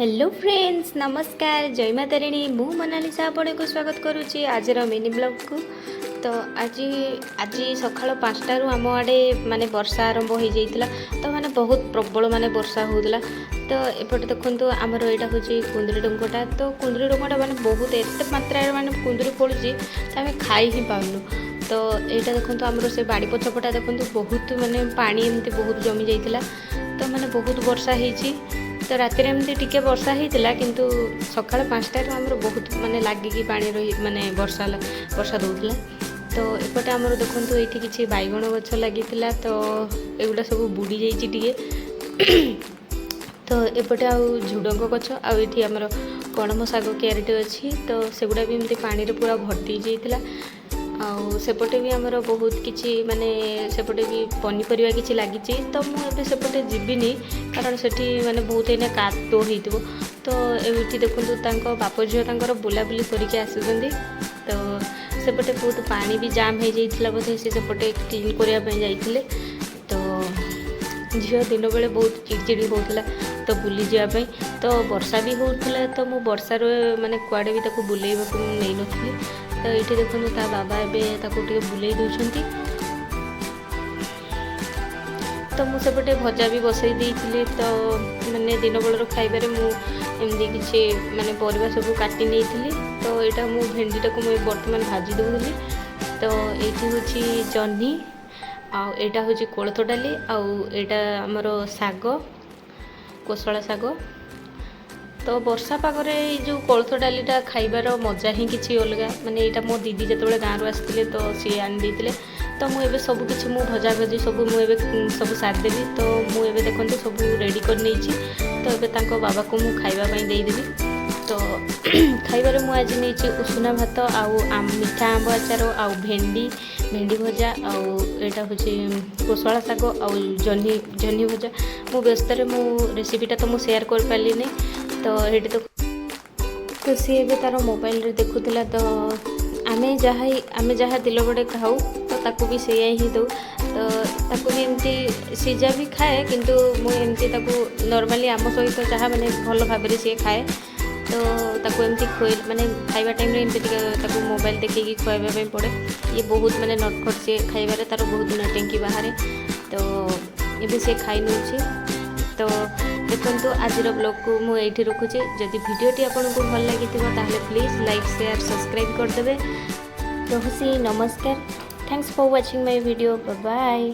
Hello friends नमस्कार जय माता रानी मु मोनालिसा आपण को स्वागत करुच्ची आज मिनी ब्लॉग को। तो आज आज सकाल 5टारू आम आड़े माने वर्षा आरंभ हो जाइतिला। तो माने बहुत प्रबल माने वर्षा होउतला। तो एपटे देखंतु आमर एटा होची कुंदरी डंगटा। तो कुंदरी डंगटा माने बहुत एते मात्रा माने कुंदरी पड़ुची आमे खाई ही पाउनु। तो एटा देखंतु आमर से बाड़ी पछपटा देखंतु बहुत माने पानी एमती बहुत जमी जाइतिला। तो माने बहुत वर्षा ହେଇची। तो राति एमती टिके वर्षा होता किंतु सकाल 5टारू आमर बहुत माने लागिकी पानी रही माने वर्षा दौला। तो एपटे आमर देखंतु एठी किछि बैगण गछ लागितिला। तो एगुडा सब बुड़ी जाइछि टिके। तो एपटे आ झुडंग गछ आ एठी आमर कणम साग क्यारिटे अछि। तो सेगुडा भी एमती पानी रे पूरा भर्ती जाइतिला। आउ सेपटे भी आमर बहुत किछि माने सेपटे भी पनीपरिया किछि लागिछि। तो मु एबे सेपटे जिबिनी कारण सेठी माने बहुत एने कादो हेइतिबो। तो एठी देखंतु तांको बाप झियो तांकर बुलाबुली करिके आसुछन्ती। तो सेपटे बहुत पानी भी जाम हो जाइतिला बोधे से सेपटे क्लीन करिया पे जाइतिले। तो झियो दिन बेले बहुत चिड़चिड़ी होउतला तो बुली जिया पे। तो वर्षा भी होउतला तो मु वर्षा रे माने कुआडे भी ताको बुलेइबा को नै नथली। तो ये देखो ता बाबा एबे बुले दौरान। तो मुझे भजा भी बसई देती। तो मैंने दिन बेलर खाइबार मुझे किसी माने परिवा सब काटी नहीं। तो यहाँ मु भेंडीटा को मुझे बर्तमान भाजी दूली। तो ये हूँ जह्नी आटा हूँ कोलथ डाली आटा आमर शाग कोशला शाग। तो वर्षा पागरे जो कोलथ डालीटा खाइबार मजा ही किसी अलग माने यहाँ मो दीदी जो गाँव आसते तो सी आनी। तो मुझे सब किसी भजा भजी सब मुझे सब सारदेवी। तो मुझे देखो सब रेडी कर नहीं। तो ये बाबा को मुझे खावाई देदेवी। तो खाइबार मुझे नहीं उषुना भात आउ मिठा आंब आचार आउ भेंडी भजा आटा हूँ कोशला शाग आउ जह्नी भजा। मु व्यस्त रेसिपीटा तो मुझे सेयार कर पारि नहीं। तो ये तो सी ए तार मोबाइल रे देखुला। तो आमे जहाँ दिल बड़े खाऊ तो ताकू भी से ही दो। तो ताकू भी एमती सीजा भी खाए किंतु मुझे नॉर्मली आम सहित जहाँ मैंने भल भाव सी खाए। तो ताकू एमती खुए माने खाइबा टाइम रे एमती मोबाइल देखी खुआबा पड़े। ये बहुत माने नटखट सी खाइबार तार बहुत नटेंकी बाहर। तो ये से खाई नौ। तो देखो आज ब्लॉग को मुझे रखुचे। जदि वीडियोटी आपको भल लगी प्लीज लाइक शेयर सब्सक्राइब करदे। रहुसी नमस्कार। Thanks for watching my video. Bye bye.